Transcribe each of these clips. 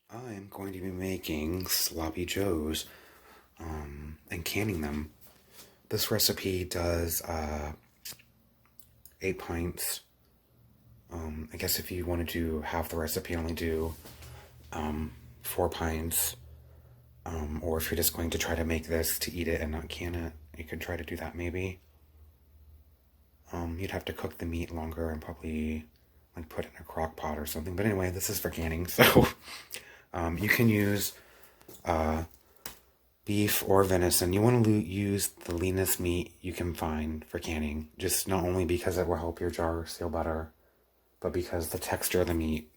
I'm going to be making sloppy joes and canning them. This recipe does 8 pints. I guess if you want to do half the recipe, only do 4 pints. Or if you're just going to try to make this to eat it and not can it, you could try to do that maybe. You'd have to cook the meat longer and probably like put it in a crock pot or something. But anyway, this is for canning, so you can use beef or venison. You want to use the leanest meat you can find for canning, just not only because it will help your jar seal better, but because the texture of the meat,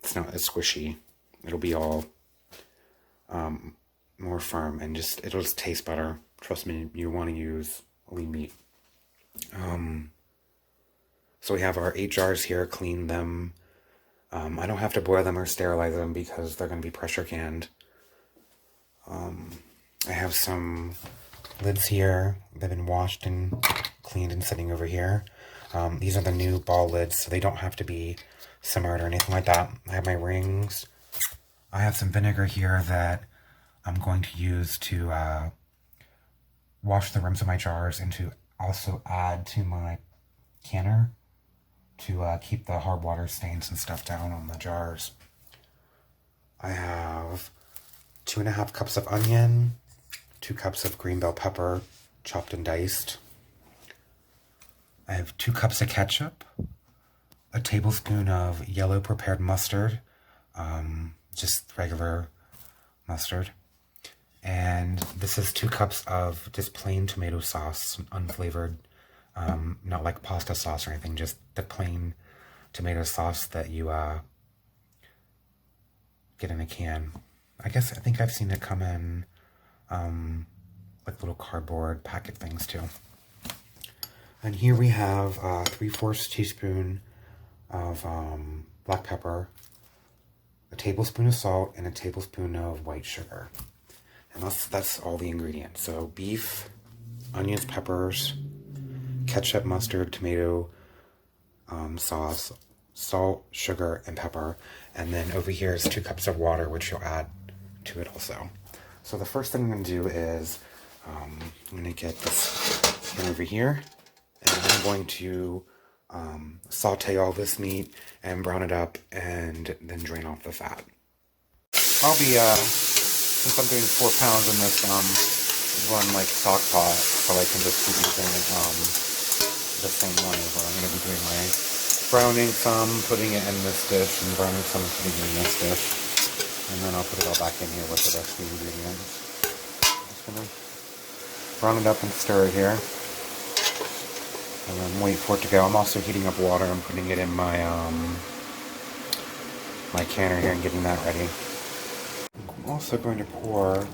it's not as squishy. It'll be all more firm and it'll just taste better. Trust me, you want to use lean meat. So we have our 8 jars here, clean them. I don't have to boil them or sterilize them because they're going to be pressure canned. I have some lids here. They've been washed and cleaned and sitting over here. These are the new ball lids, so they don't have to be simmered or anything like that. I have my rings. I have some vinegar here that I'm going to use to wash the rims of my jars and to also add to my canner to keep the hard water stains and stuff down on the jars. I have 2.5 cups of onion, 2 cups of green bell pepper, chopped and diced. I have 2 cups of ketchup, a tablespoon of yellow prepared mustard, just regular mustard. And this is 2 cups of just plain tomato sauce, unflavored, not like pasta sauce or anything, just the plain tomato sauce that you get in a can. I think I've seen it come in like little cardboard packet things too. And here we have 3/4 teaspoon of black pepper, a tablespoon of salt, and a tablespoon of white sugar. And that's all the ingredients. So beef, onions, peppers, ketchup, mustard, tomato sauce, salt, sugar, and pepper. And then over here is 2 cups of water, which you'll add to it also. So the first thing I'm going to do is I'm going to get this in over here. And I'm going to saute all this meat and brown it up and then drain off the fat. I'll be since I'm doing 4 pounds in this one like stock pot, so I can just keep using the same one over. I'm going to be doing my browning some, putting it in this dish, and browning some and putting it in this dish. And then I'll put it all back in here with the rest of the ingredients. Just going to brown it up and stir it here. And then wait for it to go. I'm also heating up water. I'm putting it in my my canner here and getting that ready. I'm also going to pour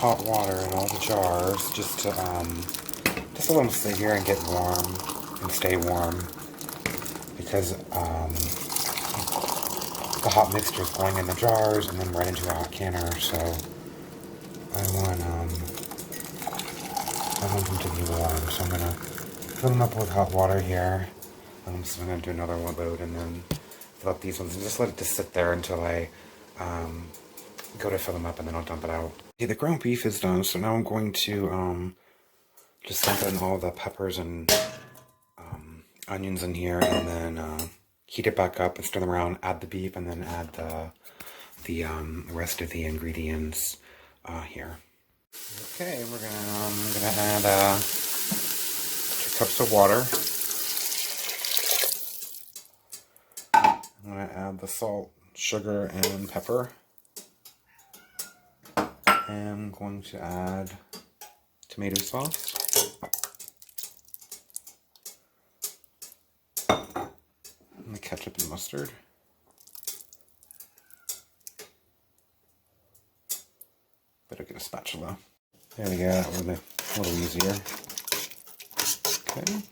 hot water in all the jars just to just let them sit here and get warm and stay warm, because the hot mixture is going in the jars and then right into a hot canner. So I want them to be warm. So I'm gonna fill them up with hot water here. So I'm gonna do another one load and then fill up these ones and just let it just sit there until I go to fill them up, and then I'll dump it out. Okay, the ground beef is done, so now I'm going to just dump in all the peppers and onions in here, and then heat it back up and stir them around, add the beef, and then add the rest of the ingredients here. Okay, we're gonna add 2 cups of water. I'm gonna add the salt, sugar, and pepper. And I'm going to add tomato sauce. And the ketchup and mustard. Better get a spatula. There we go, that was a little easier. Okay.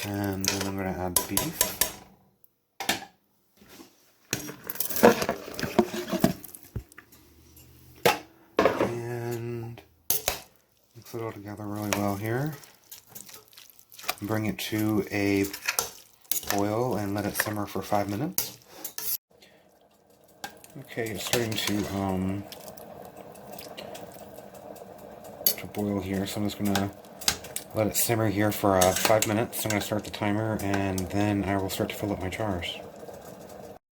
And then I'm going to add the beef. It all together really well here. Bring it to a boil and let it simmer for 5 minutes. Okay, it's starting to boil here, so I'm just gonna let it simmer here for 5 minutes. I'm gonna start the timer, and then I will start to fill up my jars.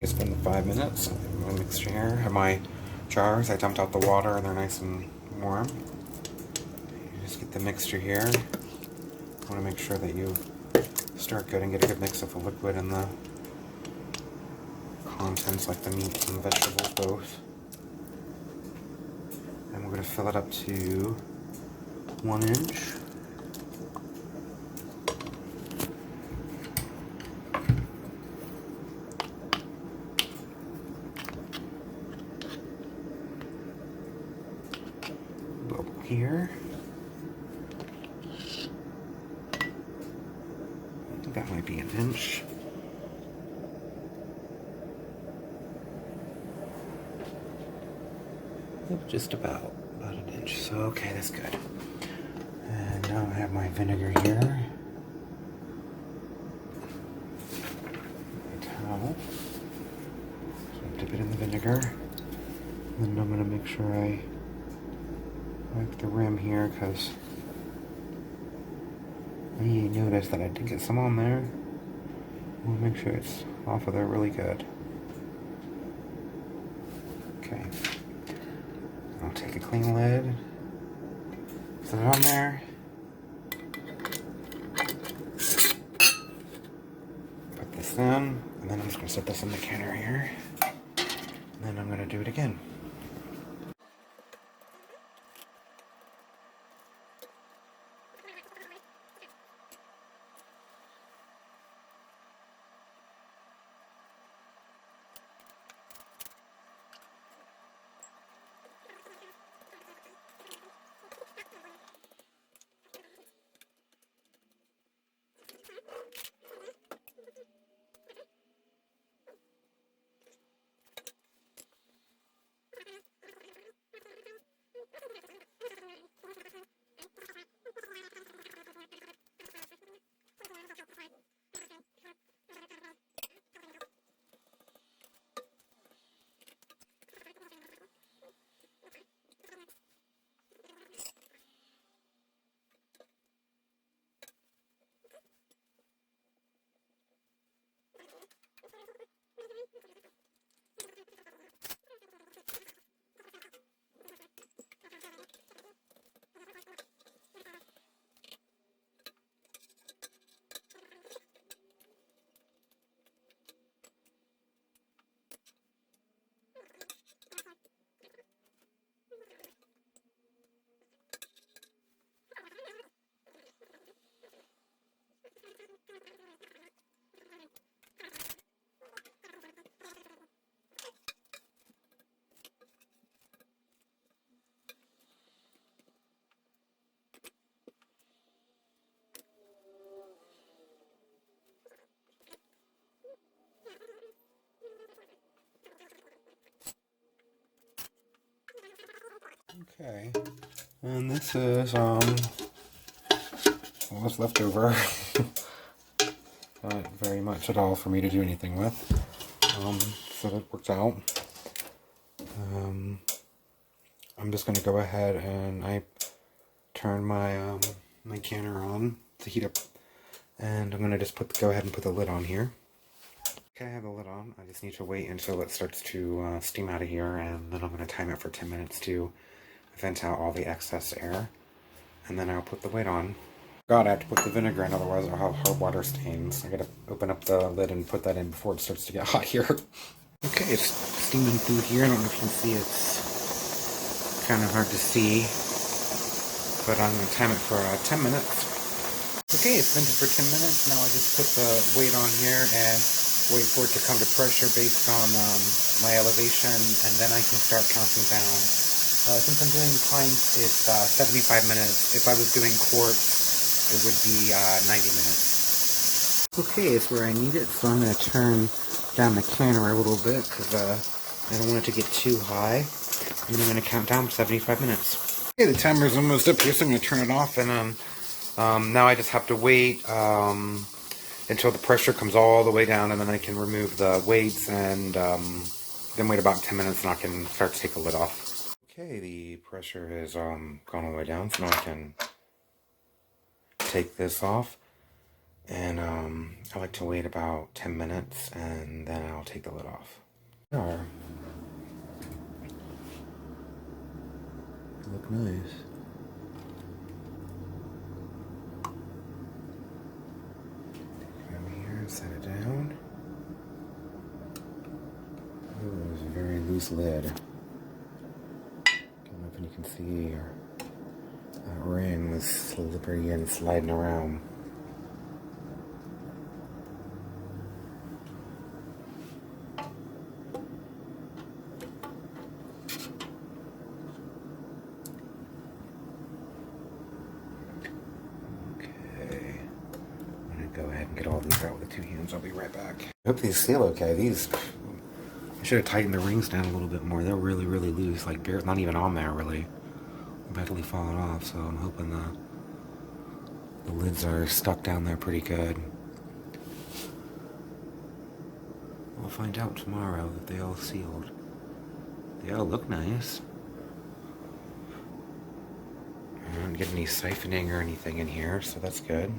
It's been 5 minutes. I have my mixture here. I have my jars. I dumped out the water, and they're nice and warm. You just get the mixture here. You want to make sure that you stir it good and get a good mix of the liquid and the contents, like the meats and the vegetables both. And we're going to fill it up to 1 inch. Bubble here. I think that might be 1 inch. Just about 1 inch. So okay, that's good. And now I have my vinegar here. My towel. So dip it in the vinegar. And then I'm gonna make sure I wipe the rim here, because I noticed that I did get some on there. I want to make sure it's off of there really good. Okay. I'll take a clean lid, put it on there, put this in, and then I'm just going to set this in the counter here, and then I'm going to do it again. Okay, and this is what's left over. Not very much at all for me to do anything with. So that works out. I'm just going to go ahead and I turn my my canner on to heat up, and I'm going to just go ahead and put the lid on here. Okay, I have the lid on. I just need to wait until it starts to steam out of here, and then I'm going to time it for 10 minutes to vent out all the excess air, and then I'll put the lid on. God, I have to put the vinegar in, otherwise I'll have hard water stains. I gotta open up the lid and put that in before it starts to get hot here. Okay, it's steaming through here. I don't know if you can see, it's kind of hard to see, but I'm going to time it for 10 minutes. Okay, it's vented for 10 minutes. Now I just put the weight on here and wait for it to come to pressure based on my elevation, and then I can start counting down. Since I'm doing pints, it's 75 minutes. If I was doing quarts, it would be 90 minutes. Okay, it's where I need it, so I'm going to turn down the canner a little bit, because I don't want it to get too high. And I'm going to count down 75 minutes. Okay, the timer's almost up here, so I'm going to turn it off, and now I just have to wait until the pressure comes all the way down, and then I can remove the weights and Then wait about 10 minutes and I can start to take the lid off. Okay, the pressure has gone all the way down, so now I can take this off. And I like to wait about 10 minutes and then I'll take the lid off. They look nice. Come here and set it down. Oh, it's a very loose lid. Don't know if you can see that ring was slippery and sliding around. Okay, I'm gonna go ahead and get all these out with the 2 hands. I'll be right back. I hope these seal okay. These, I should have tightened the rings down a little bit more. They're really, really loose, like not even on there really. Badly falling off, so I'm hoping the lids are stuck down there pretty good. We'll find out tomorrow that they all sealed. They all look nice. I don't get any siphoning or anything in here, so that's good.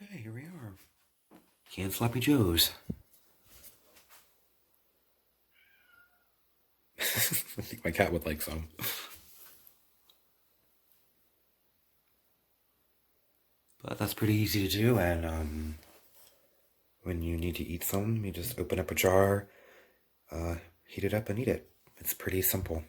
Okay, here we are. Canned Sloppy Joes. I think my cat would like some. But that's pretty easy to do, and when you need to eat some, you just open up a jar, heat it up and eat it. It's pretty simple.